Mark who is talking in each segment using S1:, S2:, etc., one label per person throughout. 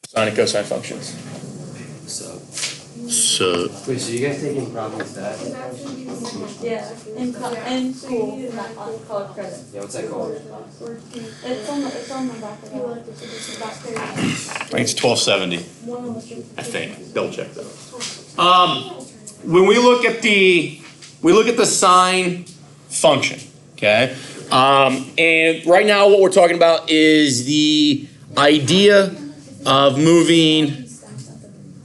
S1: Sine and cosine functions. So
S2: Wait, so you guys taking problem stat?
S3: Yeah, in school, college credit.
S2: Yeah, what's that called?
S3: It's on the back of the back page.
S1: I think it's 1270. I think. Double check though. When we look at the sine function, okay? And right now what we're talking about is the idea of moving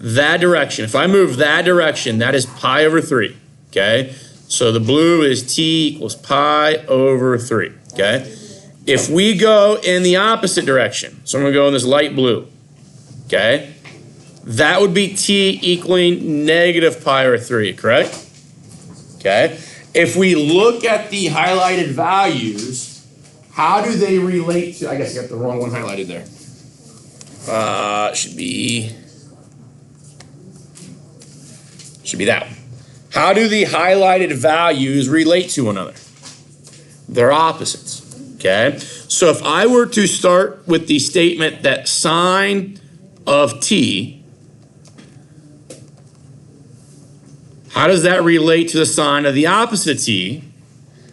S1: that direction. If I move that direction, that is pi over 3, okay? So the blue is t equals pi over 3, okay? If we go in the opposite direction, so I'm going to go in this light blue, okay? That would be t equaling negative pi over 3, correct? Okay? If we look at the highlighted values, how do they relate to, I guess I got the wrong one highlighted there. Should be that one. How do the highlighted values relate to one another? They're opposites, okay? So if I were to start with the statement that sine of t, how does that relate to the sine of the opposite t?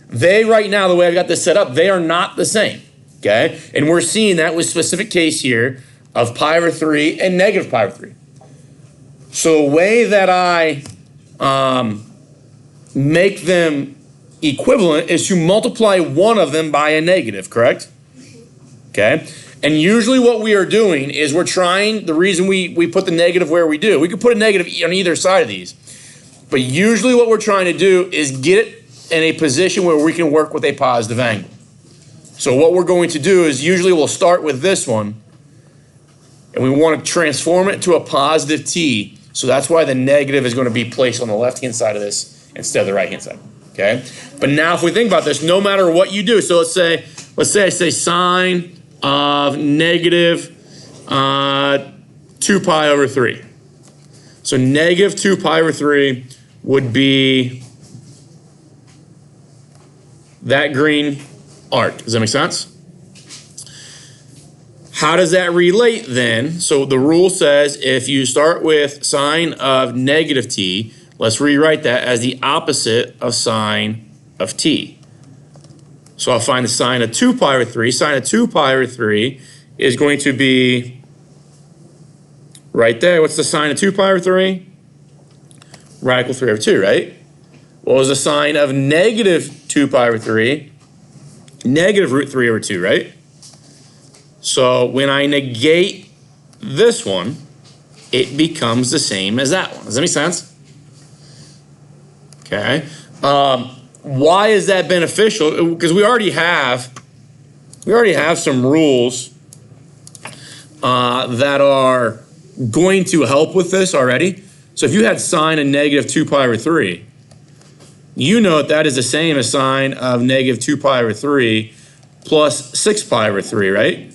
S1: They, right now, the way I've got this set up, they are not the same, okay? And we're seeing that with specific case here of pi over 3 and negative pi over 3. So the way that I make them equivalent is to multiply one of them by a negative, correct? Okay? And usually what we are doing is we're trying, the reason we put the negative where we do, we could put a negative on either side of these, but usually what we're trying to do is get it in a position where we can work with a positive angle. So what we're going to do is usually we'll start with this one, and we want to transform it to a positive t. So that's why the negative is going to be placed on the left-hand side of this instead of the right-hand side, okay? But now if we think about this, no matter what you do, so let's say I say sine of negative 2 pi over 3. So negative 2 pi over 3 would be that green arc. Does that make sense? How does that relate then? So the rule says if you start with sine of negative t, let's rewrite that as the opposite of sine of t. So I'll find the sine of 2 pi over 3. Sine of 2 pi over 3 is going to be right there. What's the sine of 2 pi over 3? Radical 3 over 2, right? What was the sine of negative 2 pi over 3? Negative root 3 over 2, right? So when I negate this one, it becomes the same as that one. Does that make sense? Okay. Why is that beneficial? Because we already have some rules that are going to help with this already. So if you had sine of negative 2 pi over 3, you know that is the same as sine of negative 2 pi over 3 plus 6 pi over 3, right?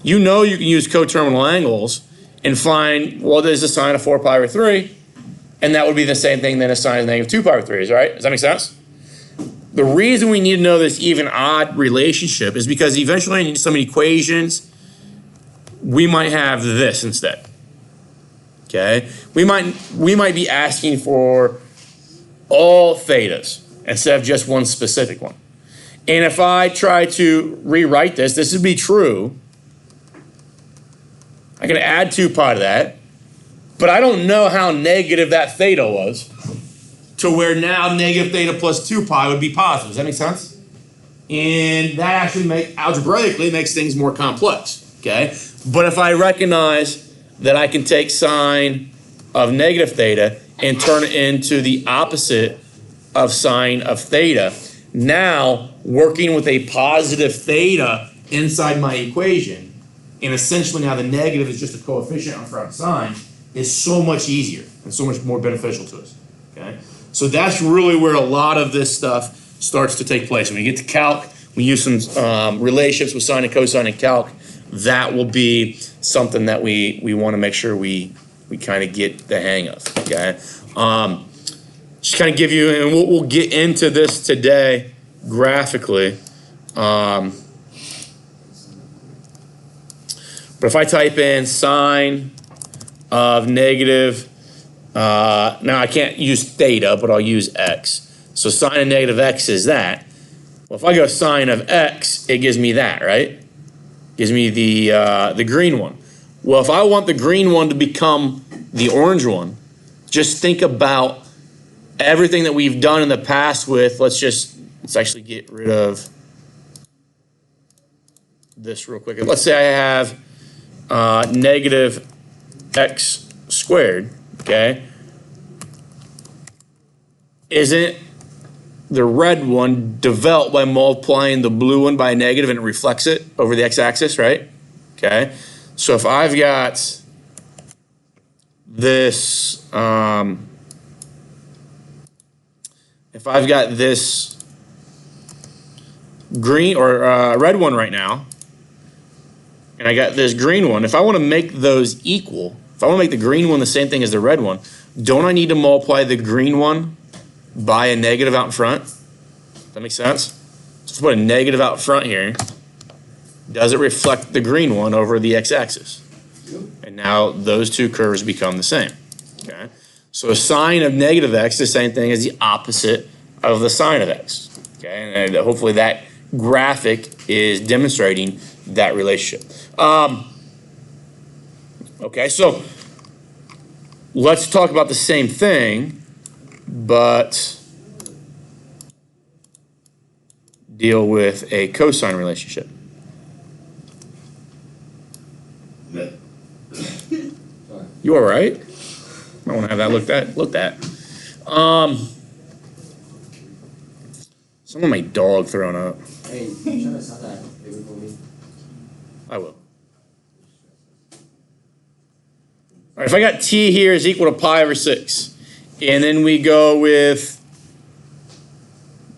S1: You know you can use coterminal angles and find, well, there's a sine of 4 pi over 3, and that would be the same thing then as sine of negative 2 pi over 3, right? Does that make sense? The reason we need to know this even-odd relationship is because eventually in some equations, we might have this instead, okay? We might be asking for all thetas instead of just one specific one. And if I try to rewrite this, this would be true. I can add 2 pi to that, but I don't know how negative that theta was to where now negative theta plus 2 pi would be positive. Does that make sense? And that actually algebraically makes things more complex, okay? But if I recognize that I can take sine of negative theta and turn it into the opposite of sine of theta, now working with a positive theta inside my equation, and essentially now the negative is just a coefficient in front of sine, is so much easier and so much more beneficial to us, okay? So that's really where a lot of this stuff starts to take place. When we get to calc, we use some relationships with sine and cosine in calc. That will be something that we want to make sure we kind of get the hang of, okay? Just kind of give you, and we'll get into this today graphically. But if I type in sine of negative, now I can't use theta, but I'll use x. So sine of negative x is that. Well, if I go sine of x, it gives me that, right? Gives me the green one. Well, if I want the green one to become the orange one, just think about everything that we've done in the past with, let's actually get rid of this real quick. Let's say I have negative x squared, okay? Isn't the red one developed by multiplying the blue one by a negative and it reflects it over the x-axis, right? Okay, so if I've got this, if I've got this green or red one right now, and I got this green one, if I want to make those equal, if I want to make the green one the same thing as the red one, don't I need to multiply the green one by a negative out in front? Does that make sense? So let's put a negative out front here. Does it reflect the green one over the x-axis? And now those two curves become the same. Okay. So a sine of negative x is the same thing as the opposite of the sine of x. Okay, and hopefully that graphic is demonstrating that relationship. Okay, so let's talk about the same thing, but deal with a cosine relationship. You all right? Might want to have that looked at. Some of my dog throwing up.
S2: Hey, try to stop that paper for me.
S1: I will. All right, if I got t here is equal to pi over 6, and then we go with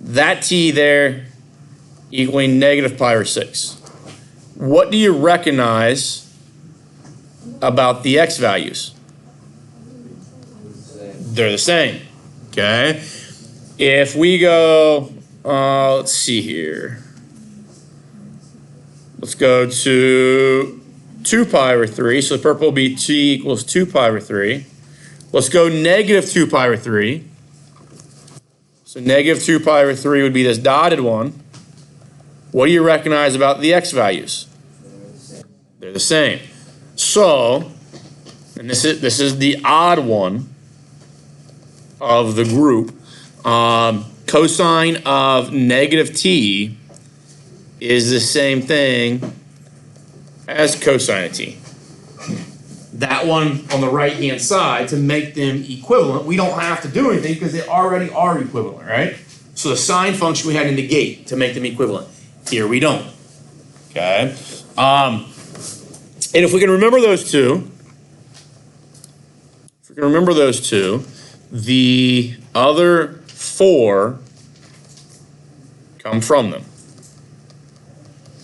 S1: that t there equaling negative pi over 6. What do you recognize about the x values? They're the same. Okay. If we go, let's see here. Let's go to 2 pi over 3. So the purple will be t equals 2 pi over 3. Let's go negative 2 pi over 3. So negative 2 pi over 3 would be this dotted one. What do you recognize about the x values? They're the same. So, and this is the odd one of the group. Cosine of negative t is the same thing as cosine of t. That one on the right-hand side, to make them equivalent, we don't have to do anything because they already are equivalent, right? So the sine function we had to negate to make them equivalent. Here we don't. Okay? And if we can remember those two, the other 4 come from them.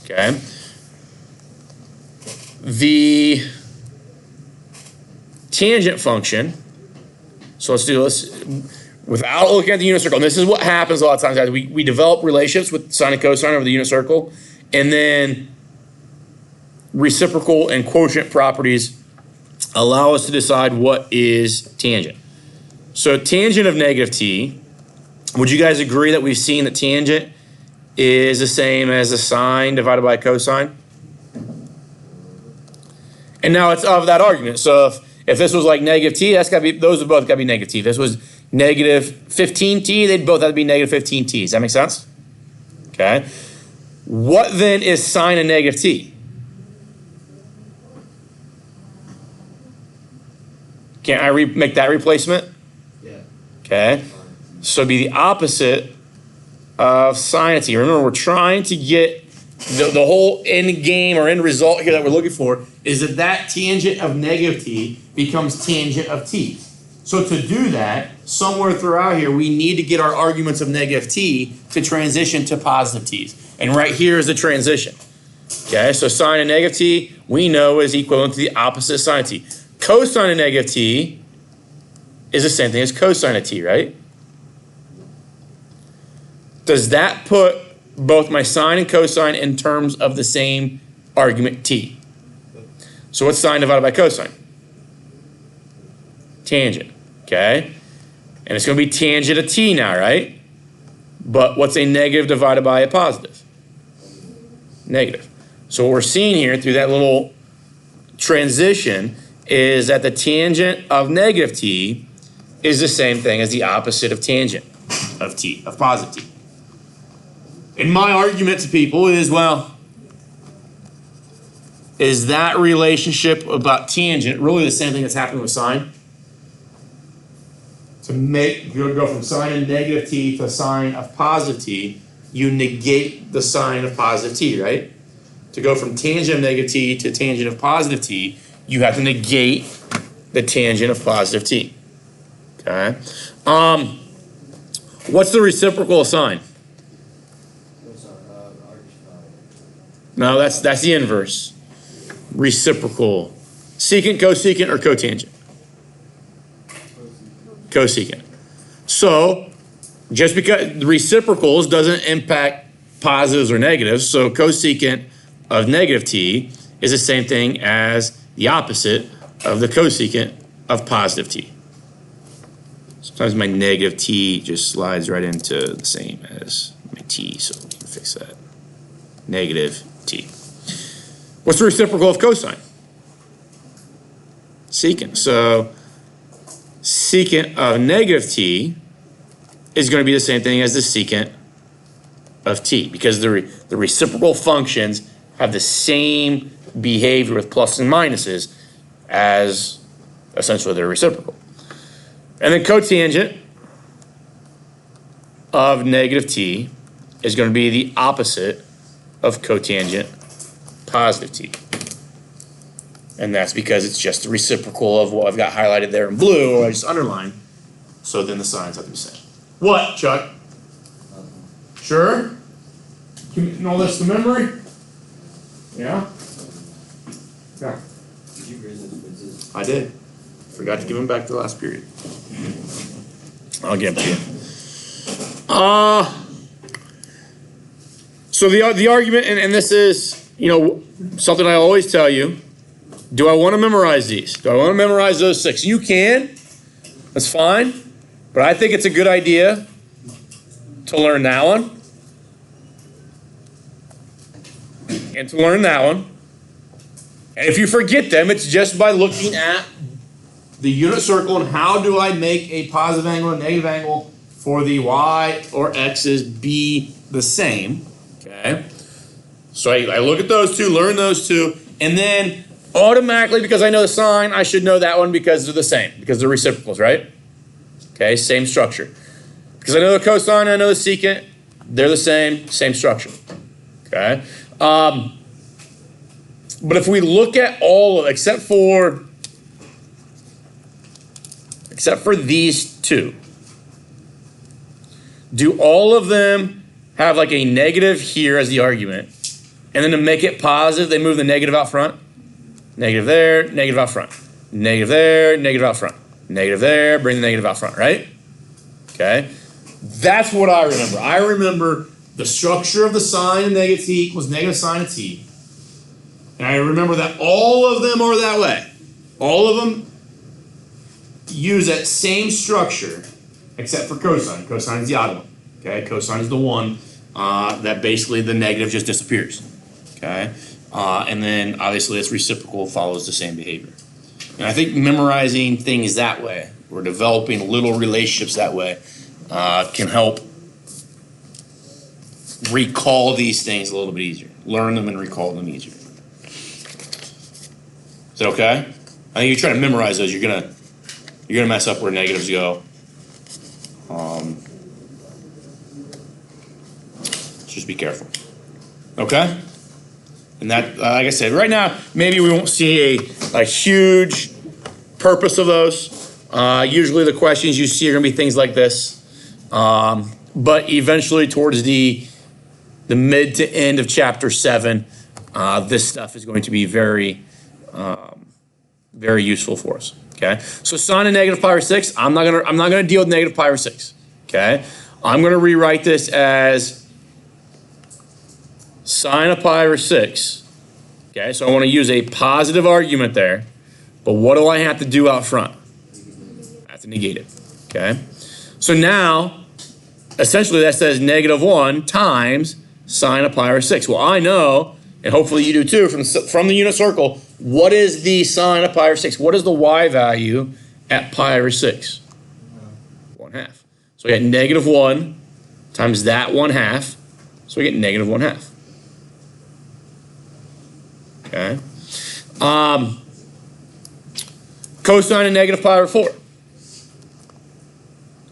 S1: Okay? The tangent function, so let's do this without looking at the unit circle. And this is what happens a lot of times, guys. We develop relationships with sine and cosine over the unit circle, and then reciprocal and quotient properties allow us to decide what is tangent. So tangent of negative t, would you guys agree that we've seen that tangent is the same as the sine divided by cosine? And now it's of that argument. So if this was like negative t, that's got to be, those have both got to be negative t. If this was negative 15t, they'd both have to be negative 15t. Does that make sense? Okay. What then is sine of negative t? Can I make that replacement?
S2: Yeah.
S1: Okay. So it'd be the opposite of sine of t. Remember, we're trying to get the whole end game or end result here that we're looking for is that tangent of negative t becomes tangent of t. So to do that, somewhere throughout here, we need to get our arguments of negative t to transition to positive t's. And right here is the transition. Okay, so sine of negative t, we know is equivalent to the opposite sine of t. Cosine of negative t is the same thing as cosine of t, right? Does that put both my sine and cosine in terms of the same argument t? So what's sine divided by cosine? Tangent, okay? And it's going to be tangent of t now, right? But what's a negative divided by a positive? Negative. So what we're seeing here through that little transition is that the tangent of negative t is the same thing as the opposite of tangent of t, of positive t. And my argument to people is, well, is that relationship about tangent really the same thing that's happening with sine? To make, you go from sine of negative t to sine of positive t, you negate the sine of positive t, right? To go from tangent of negative t to tangent of positive t, you have to negate the tangent of positive t. Okay? What's the reciprocal of sine? No, that's the inverse. Reciprocal. Secant, cosecant, or cotangent? Cosecant. So, just because the reciprocals doesn't impact positives or negatives, so cosecant of negative t is the same thing as the opposite of the cosecant of positive t. Sometimes my negative t just slides right into the same as my t, so we can fix that. Negative t. What's the reciprocal of cosine? Secant. So secant of negative t is going to be the same thing as the secant of t, because the reciprocal functions have the same behavior with plus and minuses as essentially their reciprocal. And then cotangent of negative t is going to be the opposite of cotangent positive t. And that's because it's just the reciprocal of what I've got highlighted there in blue, or I just underlined. So then the signs have to be the same. What, Chuck? Sure? Can you know this to memory? Yeah? Yeah.
S2: Did you raise those quizzes?
S1: I did. Forgot to give them back to the last period. I'll give them to you. So the argument, and this is, you know, something I always tell you. Do I want to memorize these? Do I want to memorize those 6? You can. That's fine. But I think it's a good idea to learn that one. And to learn that one. And if you forget them, it's just by looking at the unit circle and how do I make a positive angle and negative angle for the y or x's be the same. Okay. So I look at those two, learn those two, and then automatically, because I know the sign, I should know that one because they're the same, because they're reciprocals, right? Okay, same structure. Because I know the cosine, I know the secant, they're the same structure. Okay? But if we look at all of, except for these two, do all of them have like a negative here as the argument, and then to make it positive, they move the negative out front? Negative there, negative out front. Negative there, negative out front. Negative there, bring the negative out front, right? Okay? That's what I remember. I remember the structure of the sine of negative t equals negative sine of t. And I remember that all of them are that way. All of them use that same structure, except for cosine. Cosine is the odd one. Okay? Cosine is the one that basically the negative just disappears. Okay? And then obviously its reciprocal follows the same behavior. And I think memorizing things that way, or developing little relationships that way, can help recall these things a little bit easier. Learn them and recall them easier. Is that okay? I think you try to memorize those, you're gonna mess up where negatives go. Just be careful. Okay? And that, like I said, right now, maybe we won't see a huge purpose of those. Usually the questions you see are going to be things like this. But eventually towards the mid to end of chapter 7, this stuff is going to be very, very useful for us. Okay? So sine of negative pi over 6, I'm not gonna deal with negative pi over 6. Okay? I'm going to rewrite this as sine of pi over 6, Okay, so I want to use a positive argument there, but what do I have to do out front? I have to negate it. Okay, so now essentially that says -1 times sine of pi over 6. Well, I know, and hopefully you do too, from the unit circle, what is the sine of pi over 6? What is the y value at pi over 6? 1/2. So I get -1 times that 1/2. So we get -1/2. Okay. Cosine of negative pi over 4.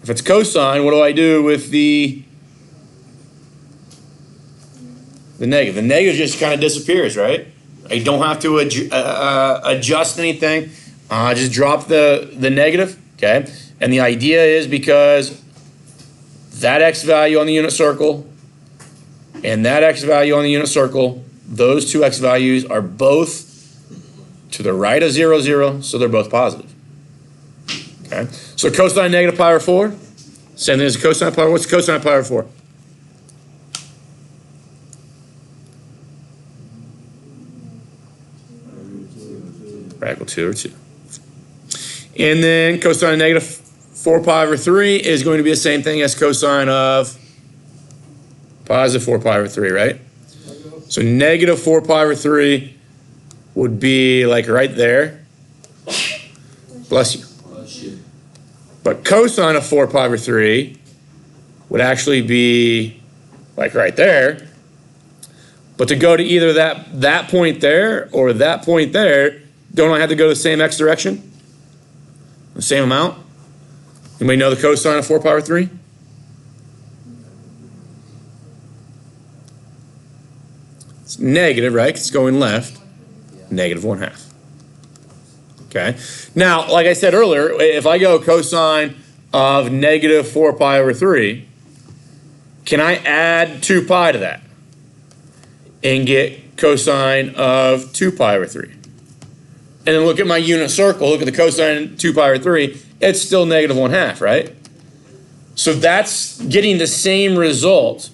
S1: If it's cosine, what do I do with the negative? The negative just kind of disappears, right? I don't have to adjust anything. Just drop the negative, okay? And the idea is because that x value on the unit circle and that x value on the unit circle, those two x values are both to the right of 0, 0, so they're both positive. Okay, so cosine negative pi over 4, same thing as cosine pi over, what's cosine pi over 4? Radical 2 over 2. And then cosine negative 4 pi over 3 is going to be the same thing as cosine of positive 4 pi over 3, right? So negative 4 pi over 3 would be like right there. Bless you. But cosine of 4 pi over 3 would actually be like right there. But to go to either that point there or that point there, don't I have to go the same x direction? The same amount? Anybody know the cosine of 4 pi over 3? It's negative, right? It's going left. -1/2. Okay. Now, like I said earlier, if I go cosine of negative 4 pi over 3, can I add 2 pi to that and get cosine of 2 pi over 3? And then look at my unit circle, look at the cosine of 2 pi over 3, it's still -1/2, right? So that's getting the same result.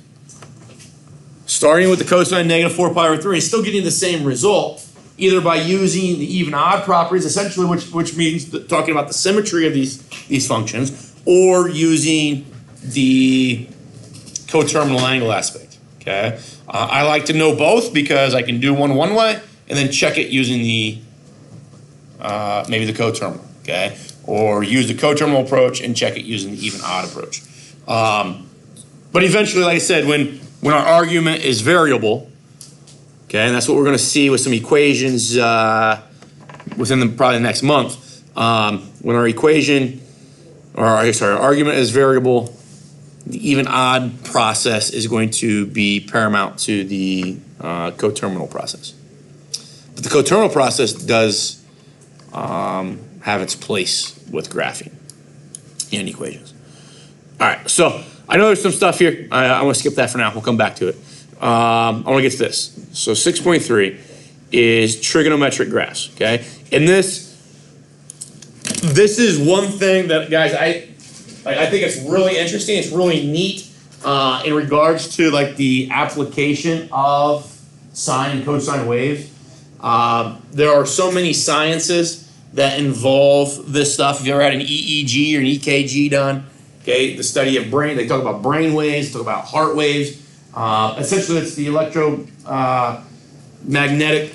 S1: Starting with the cosine negative 4 pi over 3, it's still getting the same result, either by using the even odd properties, essentially, which means talking about the symmetry of these functions, or using the coterminal angle aspect. Okay, I like to know both because I can do one way and then check it using the maybe the coterminal. Okay, or use the coterminal approach and check it using the even odd approach. But eventually, like I said, when our argument is variable, okay, and that's what we're going to see with some equations within probably the next month. When our argument is variable, the even odd process is going to be paramount to the coterminal process. But the coterminal process does have its place with graphing and equations. All right, so I know there's some stuff here. I want to skip that for now. We'll come back to it. I want to get to this. So 6.3 is trigonometric graphs, okay? And this is one thing that, guys, I think it's really interesting. It's really neat in regards to like the application of sine and cosine waves. There are so many sciences that involve this stuff. If you ever had an EEG or an EKG done, okay, the study of brain, they talk about brain waves, talk about heart waves. Essentially, it's the electromagnetic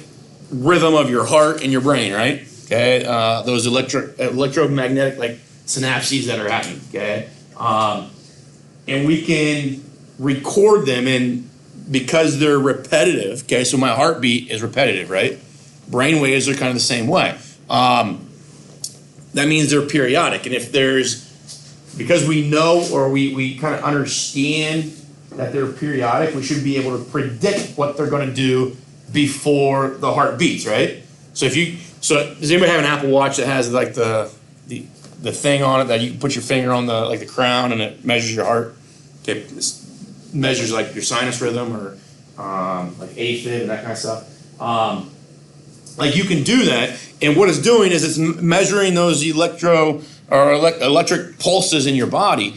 S1: rhythm of your heart and your brain, right? Okay, those electromagnetic like synapses that are happening. Okay, and we can record them, and because they're repetitive. Okay, so my heartbeat is repetitive, right? Brain waves are kind of the same way. That means they're periodic, and if because we know or we kind of understand that they're periodic, we should be able to predict what they're going to do before the heart beats, right? So does anybody have an Apple Watch that has like the thing on it that you can put your finger on the crown and it measures your heart? Okay, this measures like your sinus rhythm or like AFib and that kind of stuff. Like you can do that, and what it's doing is it's measuring those electric pulses in your body,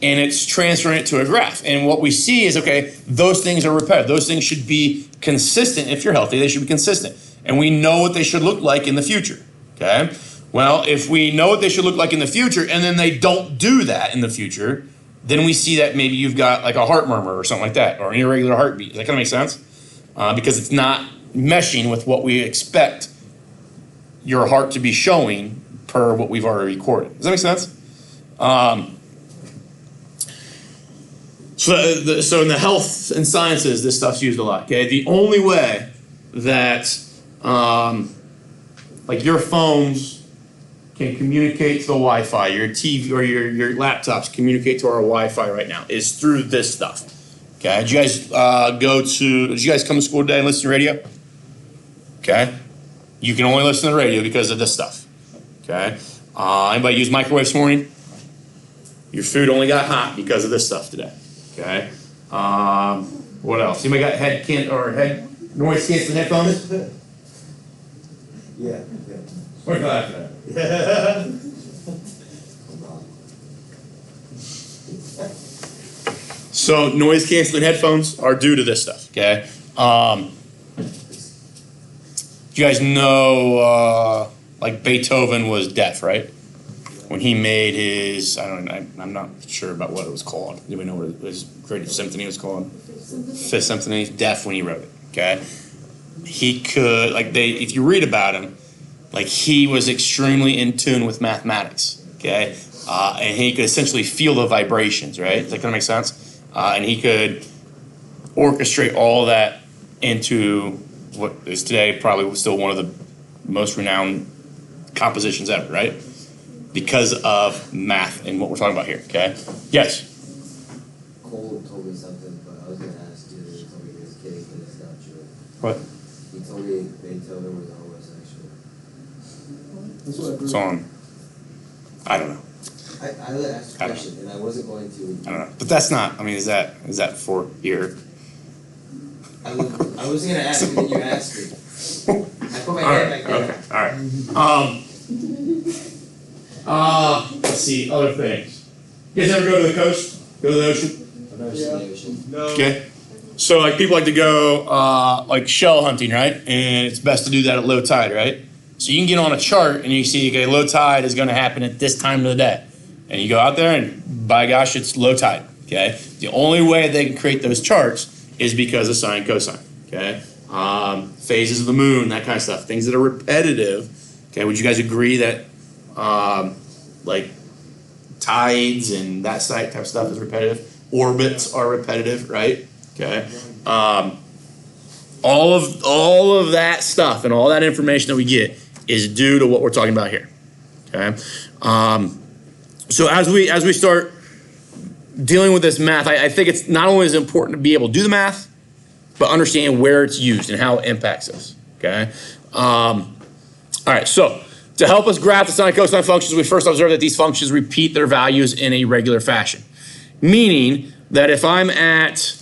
S1: and it's transferring it to a graph. And what we see is, okay, those things are repetitive. Those things should be consistent. If you're healthy, they should be consistent. And we know what they should look like in the future, okay? Well, if we know what they should look like in the future and then they don't do that in the future, then we see that maybe you've got like a heart murmur or something like that, or an irregular heartbeat. Does that kind of make sense? Because it's not meshing with what we expect your heart to be showing per what we've already recorded. Does that make sense? So in the health and sciences, this stuff's used a lot. Okay, the only way that like your phones can communicate to the Wi-Fi, your TV or your laptops communicate to our Wi-Fi right now is through this stuff. Okay, did you guys did you guys come to school today and listen to radio? Okay, you can only listen to the radio because of this stuff. Okay, anybody use microwave this morning? Your food only got hot because of this stuff today. Okay, what else? Anybody got head noise canceling headphones?
S2: Yeah.
S1: We're glad for that. So noise canceling headphones are due to this stuff. Okay. You guys know like Beethoven was deaf, right? When he made his, I'm not sure about what it was called. Do we know what his greatest symphony was called? Fifth Symphony. Deaf when he wrote it. Okay. He could, if you read about him, like he was extremely in tune with mathematics. Okay. And he could essentially feel the vibrations, right? Does that kind of make sense? And he could orchestrate all that into what is today probably still one of the most renowned compositions ever, right? Because of math and what we're talking about here, okay? Yes?
S2: Cole told me something, but I was going to ask you. He told me he was kidding, but it's not true.
S1: What?
S2: He told me Beethoven was homosexual.
S1: It's on. I don't know.
S2: I asked a question, and I wasn't going to.
S1: I don't know. But that's not, is that for here?
S2: I wasn't going to ask you, but you asked me. I put my hand back there.
S1: Okay, all right. Let's see, other things. You guys ever go to the coast? Go to the ocean?
S2: I've never seen the ocean. No.
S1: Okay. So like people like to go like shell hunting, right? And it's best to do that at low tide, right? So you can get on a chart and you see, okay, low tide is going to happen at this time of the day. And you go out there and by gosh, it's low tide, okay? The only way they can create those charts is because of sine, cosine, okay? Phases of the moon, that kind of stuff. Things that are repetitive, okay? Would you guys agree that like tides and that type of stuff is repetitive? Orbits are repetitive, right? Okay. All of that stuff and all that information that we get is due to what we're talking about here. Okay. So as we start dealing with this math, I think it's not only as important to be able to do the math, but understand where it's used and how it impacts us. Okay. All right. So to help us graph the sine cosine functions, we first observe that these functions repeat their values in a regular fashion. Meaning that if I'm at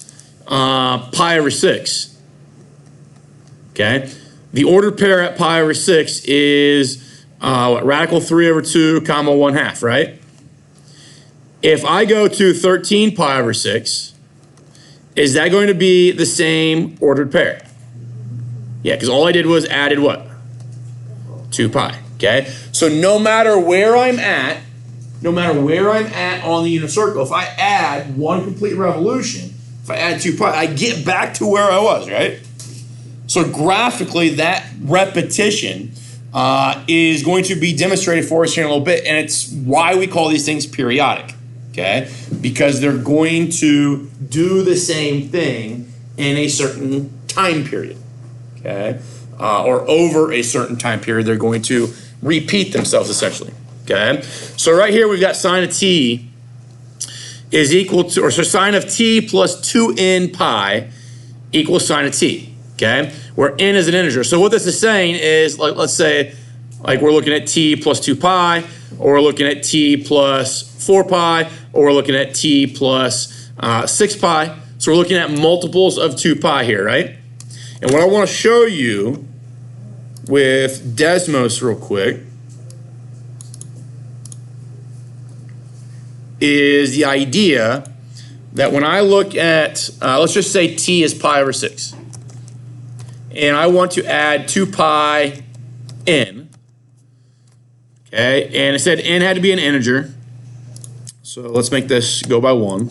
S1: pi over 6, okay, the ordered pair at pi over 6 is radical 3 over 2 comma 1/2, right? If I go to 13 pi over 6, is that going to be the same ordered pair? Yeah, because all I did was added what? 2 pi, okay? So no matter where I'm at on the unit circle, if I add one complete revolution, if I add 2 pi, I get back to where I was, right? So graphically, that repetition is going to be demonstrated for us here in a little bit, and it's why we call these things periodic, okay? Because they're going to do the same thing in a certain time period, okay? Or over a certain time period, they're going to repeat themselves essentially, okay? So right here, we've got sine of t is equal to, or so sine of t plus 2n pi equals sine of t, okay? Where n is an integer. So what this is saying is, like, let's say, like we're looking at t plus 2 pi, or we're looking at t plus 4 pi, or we're looking at t plus 6 pi. So we're looking at multiples of 2 pi here, right? And what I want to show you with Desmos real quick is the idea that when I look at, let's just say t is pi over 6, and I want to add 2 pi n, okay, and it said n had to be an integer, so let's make this go by 1.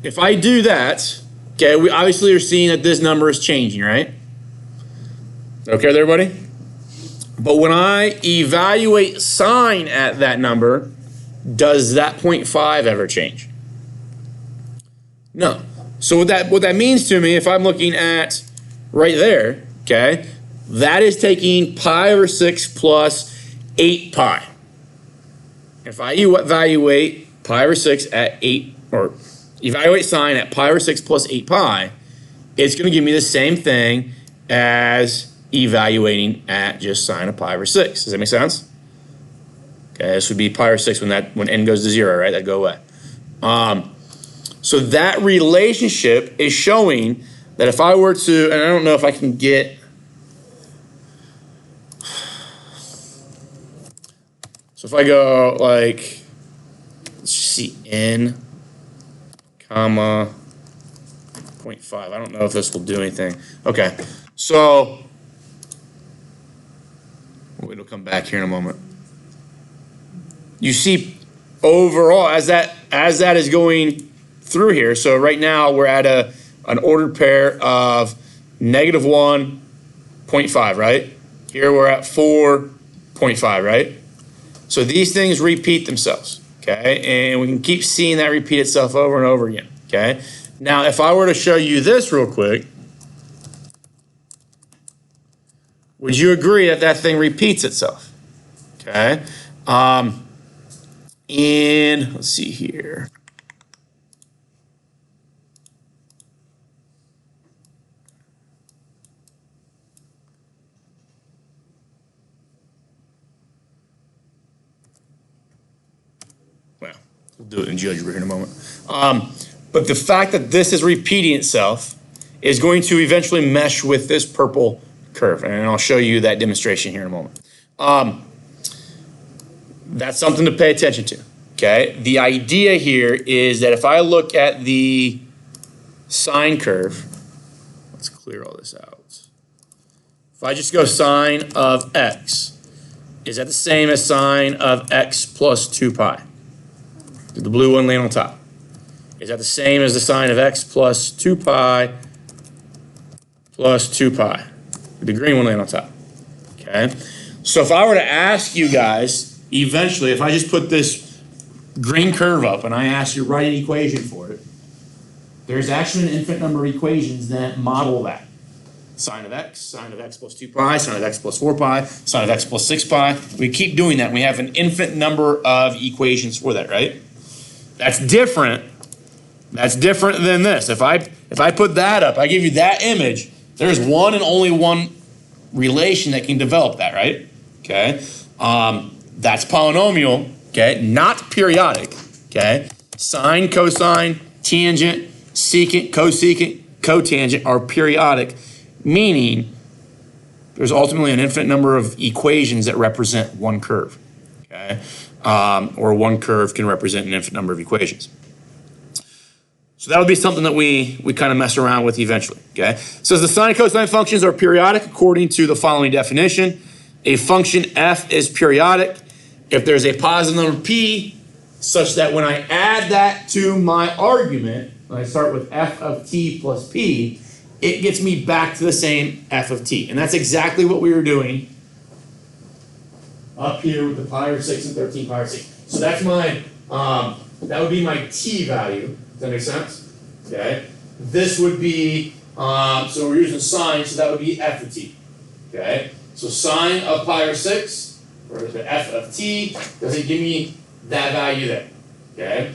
S1: If I do that, okay, we obviously are seeing that this number is changing, right? Okay with everybody? But when I evaluate sign at that number, does that 0.5 ever change? No. So what that means to me, if I'm looking at right there, okay, that is taking pi over 6 plus 8 pi. If I evaluate pi over 6 at 8, or evaluate sign at pi over 6 plus 8 pi, it's going to give me the same thing as evaluating at just sine of pi over 6. Does that make sense? Okay, this would be pi over 6 when n goes to 0, right? That'd go away. So that relationship is showing that if I were to, and I don't know if I can get, so if I go like, let's see, n, comma, 0.5. I don't know if this will do anything. Okay, so, it'll come back here in a moment. You see overall, as that is going through here, so right now we're at an ordered pair of -1, 0.5, right? Here we're at 4.5, right? So these things repeat themselves, okay? And we can keep seeing that repeat itself over and over again, okay? Now, if I were to show you this real quick, would you agree that that thing repeats itself? Okay. And let's see here. Well, we'll do it in GeoGebra here in a moment. But the fact that this is repeating itself is going to eventually mesh with this purple curve, and I'll show you that demonstration here in a moment. That's something to pay attention to, okay? The idea here is that if I look at the sine curve, let's clear all this out. If I just go sine of x, is that the same as sine of x plus 2 pi? Did the blue one land on top? Is that the same as the sine of x plus 2 pi plus 2 pi? The green one laying on top, okay? So if I were to ask you guys, eventually, if I just put this green curve up and I ask you to write an equation for it, there's actually an infinite number of equations that model that. Sine of x plus 2 pi, sine of x plus 4 pi, sine of x plus 6 pi. We keep doing that. We have an infinite number of equations for that, right? That's different. That's different than this. If I put that up, I give you that image, there's one and only one relation that can develop that, right? Okay. That's polynomial, okay, not periodic, okay? Sine, cosine, tangent, secant, cosecant, cotangent are periodic, meaning there's ultimately an infinite number of equations that represent one curve, okay? Or one curve can represent an infinite number of equations. So that would be something that we kind of mess around with eventually, okay? It says the sine and cosine functions are periodic according to the following definition. A function f is periodic if there's a positive number p such that when I add that to my argument, when I start with f of t plus p, it gets me back to the same f of t. And that's exactly what we were doing up here with the pi over 6 and 13 pi over 6. So that's my, that would be my t value. Does that make sense? Okay. This would be, so we're using sine, so that would be f of t. Okay. So sine of pi over 6, or the f of t, doesn't give me that value there. Okay.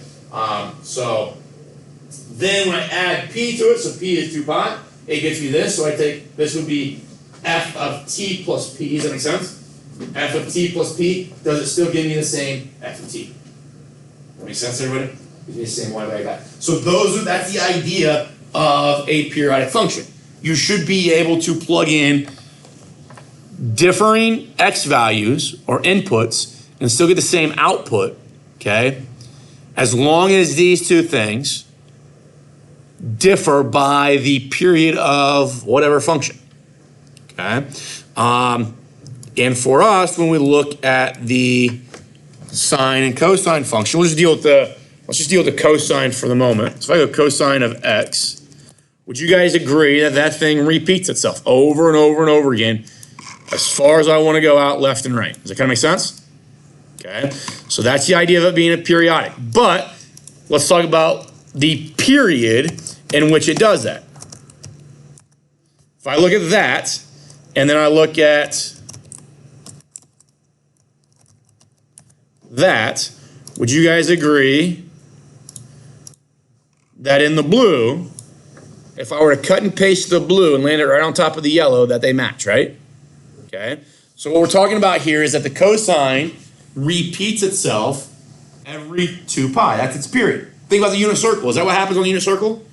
S1: So then when I add p to it, so p is 2 pi, it gets me this. So I take, this would be f of t plus p. Does that make sense? F of t plus p, does it still give me the same f of t? That makes sense, everybody? Gives me the same y by that. So that's the idea of a periodic function. You should be able to plug in differing x values or inputs and still get the same output, okay, as long as these two things differ by the period of whatever function, okay? And for us, when we look at the sine and cosine function, let's just deal with the cosine for the moment. So if I go cosine of x, would you guys agree that that thing repeats itself over and over and over again as far as I want to go out left and right? Does that kind of make sense? Okay, so that's the idea of it being a periodic. But let's talk about the period in which it does that. If I look at that, and then I look at that, would you guys agree that in the blue, if I were to cut and paste the blue and land it right on top of the yellow, that they match, right? Okay, so what we're talking about here is that the cosine repeats itself every 2 pi. That's its period. Think about the unit circle. Is that what happens on the unit circle?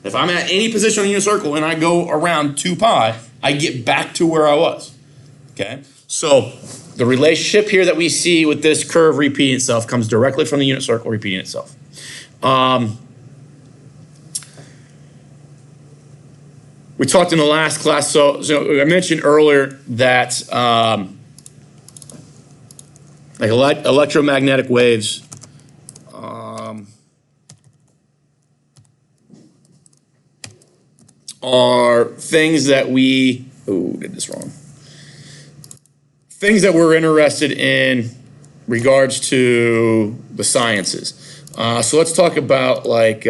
S1: If I'm at any position on the unit circle and I go around 2 pi, I get back to where I was. Okay, so the relationship here that we see with this curve repeating itself comes directly from the unit circle repeating itself. We talked in the last class, so I mentioned earlier that like electromagnetic waves are things that we, did this wrong. Things that we're interested in regards to the sciences. So let's talk about like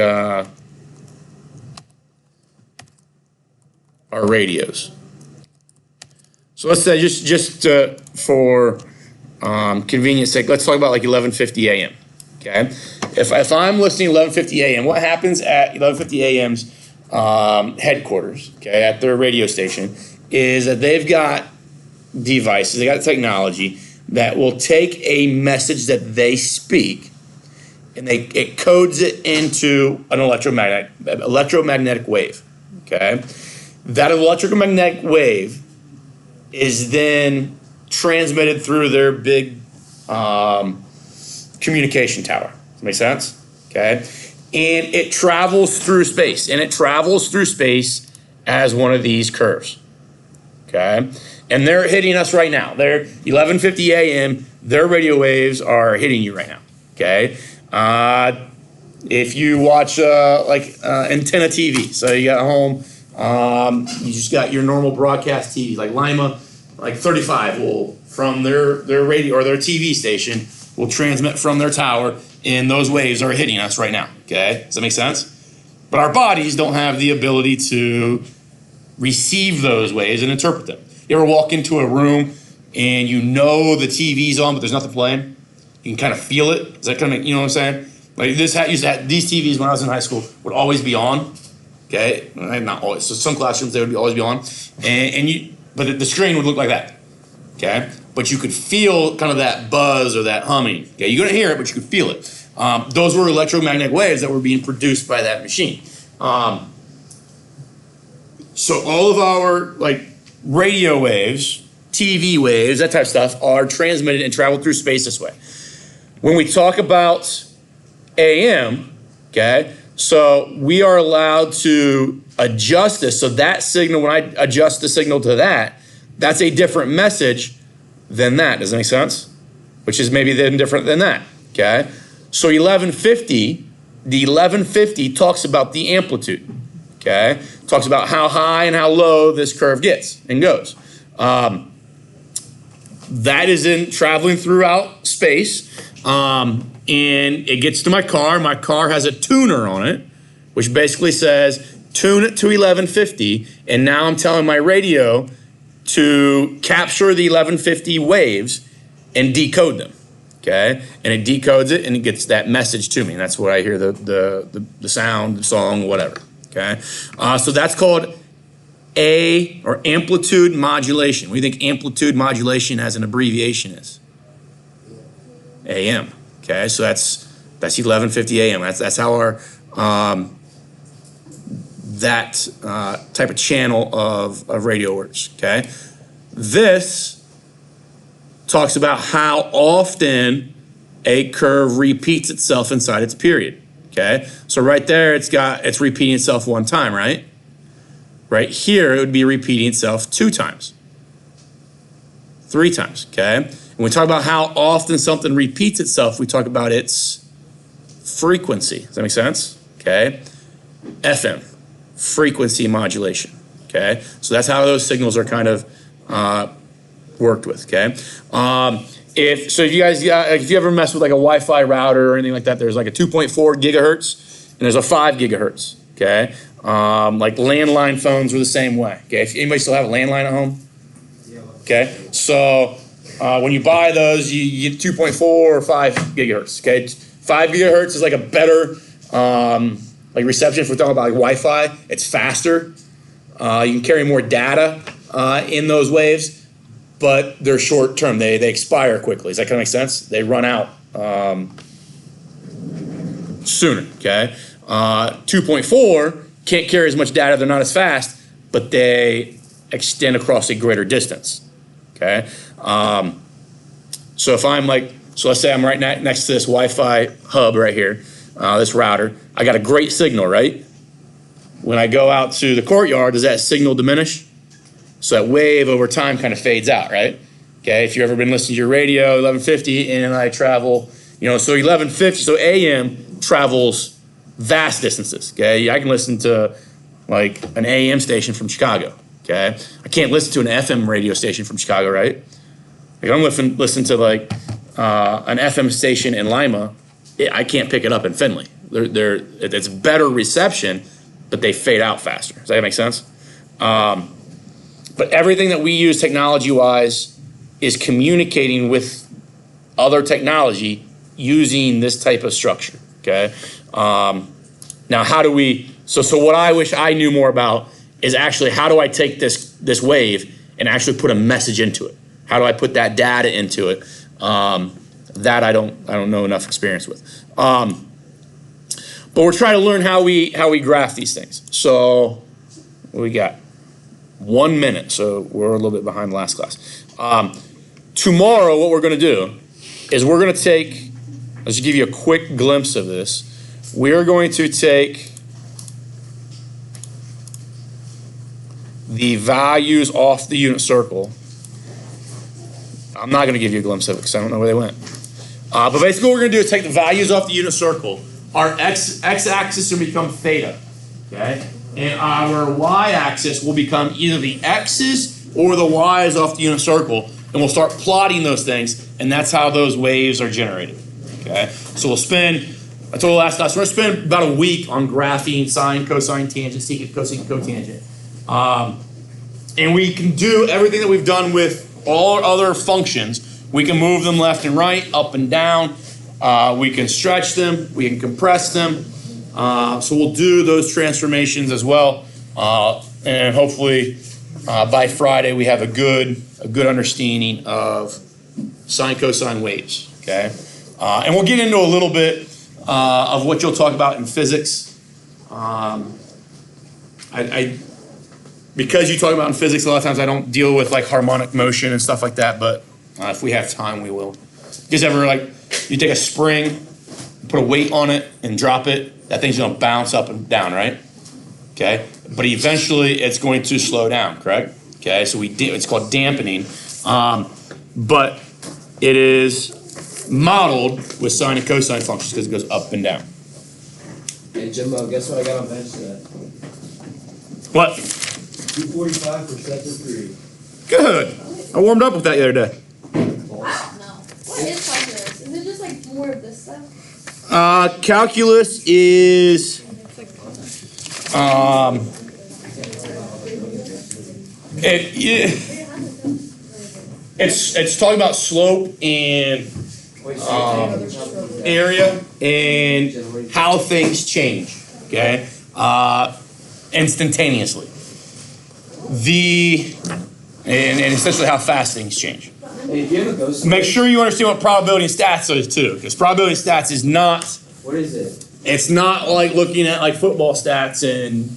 S1: our radios. So let's say just for convenience sake, let's talk about like 11:50 a.m. Okay, if I'm listening 11:50 a.m., what happens at 11:50 a.m.'s headquarters, okay, at their radio station, is that they've got devices, they got technology that will take a message that they speak, and it codes it into an electromagnetic wave. Okay. That electromagnetic wave is then transmitted through their big communication tower. Does that make sense? Okay. And it travels through space. And it travels through space as one of these curves. Okay. And they're hitting us right now. They're 11:50 a.m. Their radio waves are hitting you right now. Okay. If you watch antenna TV, so you got home, you just got your normal broadcast TV, like Lima, like 35 will, from their radio or their TV station, will transmit from their tower, and those waves are hitting us right now, okay? Does that make sense? But our bodies don't have the ability to receive those waves and interpret them. You ever walk into a room and you know the TV's on, but there's nothing playing? You can kind of feel it. Is that kind of, you know what I'm saying? Like these TVs when I was in high school would always be on. Okay, not always. So some classrooms they would always be on, but the screen would look like that. Okay, but you could feel kind of that buzz or that humming. Okay, you couldn't hear it, but you could feel it. Those were electromagnetic waves that were being produced by that machine. So all of our like radio waves, TV waves, that type of stuff are transmitted and travel through space this way. When we talk about AM, okay. So we are allowed to adjust this. So that signal, when I adjust the signal to that, that's a different message than that. Does that make sense? Which is maybe then different than that. Okay. So 1150, the 1150 talks about the amplitude. Okay. Talks about how high and how low this curve gets and goes. That is in traveling throughout space. And it gets to my car. My car has a tuner on it, which basically says, tune it to 1150. And now I'm telling my radio to capture the 1150 waves and decode them. Okay. And it decodes it and it gets that message to me. And that's what I hear the sound, the song, whatever. Okay. So that's called amplitude modulation. What do you think amplitude modulation as an abbreviation is? AM. Okay, so that's 11:50 a.m. That's how our type of channel of radio works. Okay, this talks about how often a curve repeats itself inside its period. Okay, so right there it's repeating itself one time, right? Right here it would be repeating itself 2 times, 3 times. Okay, and we talk about how often something repeats itself. We talk about its frequency. Does that make sense? Okay, FM, frequency modulation. Okay, so that's how those signals are kind of worked with. Okay, if you ever mess with like a Wi-Fi router or anything like that, there's like a 2.4 gigahertz and there's a 5 gigahertz. Okay, like landline phones were the same way. Okay, if anybody still have a landline at home? Okay, so when you buy those, you get 2.4 or 5 gigahertz. Okay, 5 gigahertz is like a better like reception. If we're talking about like Wi-Fi, it's faster. You can carry more data in those waves, but they're short term. They expire quickly. Does that kind of make sense? They run out sooner. Okay, 2.4 can't carry as much data. They're not as fast, but they extend across a greater distance. Okay, so if I'm like, so let's say I'm right next to this Wi-Fi hub right here, this router. I got a great signal, right? When I go out to the courtyard, does that signal diminish? So that wave over time kind of fades out, right? Okay, if you've ever been listening to your radio, 1150, and I travel, so 1150, so AM travels vast distances, okay? I can listen to like an AM station from Chicago, okay? I can't listen to an FM radio station from Chicago, right? Like I'm listen to like an FM station in Lima, I can't pick it up in Findlay. It's better reception, but they fade out faster. Does that make sense? But everything that we use technology-wise is communicating with other technology using this type of structure, okay? Now, how do we, so what I wish I knew more about is actually how do I take this wave and actually put a message into it? How do I put that data into it? That I don't know enough experience with. But we're trying to learn how we graph these things. So what we got? 1 minute, so we're a little bit behind the last class. Tomorrow, what we're going to do is we're going to take, let's just give you a quick glimpse of this. We're going to take the values off the unit circle. I'm not going to give you a glimpse of it because I don't know where they went. But basically what we're going to do is take the values off the unit circle. Our x-axis will become theta, okay? And our y-axis will become either the x's or the y's off the unit circle, and we'll start plotting those things, and that's how those waves are generated, okay? So we'll spend, I told you last class, we're going to spend about a week on graphing sine, cosine, tangent, secant, cosecant, cotangent. And we can do everything that we've done with all our other functions. We can move them left and right, up and down. We can stretch them. We can compress them. So we'll do those transformations as well. And hopefully by Friday we have a good understanding of sine, cosine waves. Okay, and we'll get into a little bit of what you'll talk about in physics. Because you talk about in physics, a lot of times I don't deal with like harmonic motion and stuff like that, but if we have time, we will. You guys ever like, you take a spring, put a weight on it and drop it, that thing's gonna bounce up and down, right? Okay, but eventually it's going to slow down, correct? Okay, so it's called dampening, but it is modeled with sine and cosine functions because it goes up and down.
S2: Hey Jimbo, guess what I got on bench today?
S1: What?
S2: 245 for set to 3.
S1: Good. I warmed up with that the other day.
S3: I don't know. What is calculus? Is it just like more of this stuff?
S1: Calculus is it's talking about slope and area and how things change. Okay, instantaneously. And essentially how fast things change.
S2: Hey, do you have a ghost?
S1: Make sure you understand what probability and stats is too, because probability and stats is not.
S2: What is it?
S1: It's not like looking at like football stats and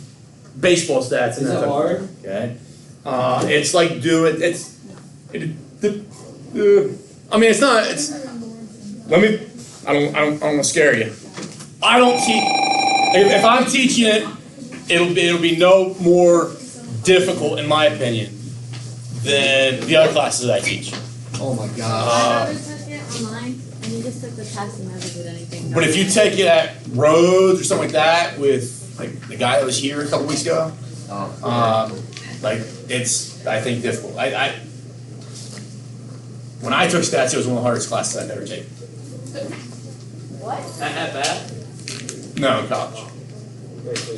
S1: baseball stats.
S2: Is it hard?
S1: Okay. It's like I mean, it's not. It's. Let me. I don't want to scare you. I don't teach. If I'm teaching it, it'll be no more difficult, in my opinion, than the other classes I teach.
S2: Oh my
S3: I
S2: god.
S3: rather took it online, and you just took the test and never did anything.
S1: But if you take it at Rhodes or something like that with like the guy that was here a couple weeks ago, like it's I think difficult. When I took stats, it was one of the hardest classes I've ever taken.
S3: What?
S2: That bad?
S1: No, in college.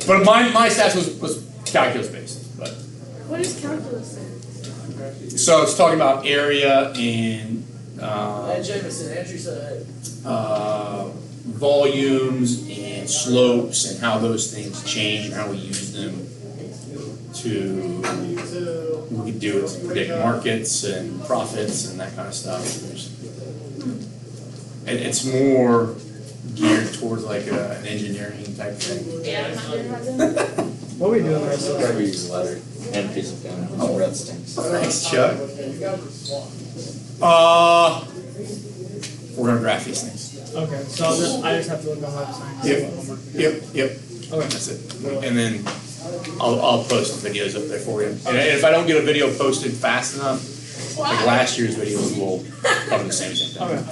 S1: But my stats was calculus based. But
S3: What is calculus?
S1: so it's talking about area and
S2: Jameson, Andrew said.
S1: volumes and slopes and how those things change and how we use them to we can do it to predict markets and profits and that kind of stuff. It's more geared towards like an engineering type thing.
S3: Yeah, I'm not doing
S4: What are we doing the rest of the
S5: Probably use a letter and a piece of pen. Oh, red stinks.
S1: Thanks, Chuck. We're gonna graph these things.
S4: Okay, so I just have to look on the website.
S1: Yep. Yep.
S4: Okay.
S1: That's it. And then I'll post the videos up there for you. And if I don't get a video posted fast enough, like last year's video will cover the same thing.
S4: Okay.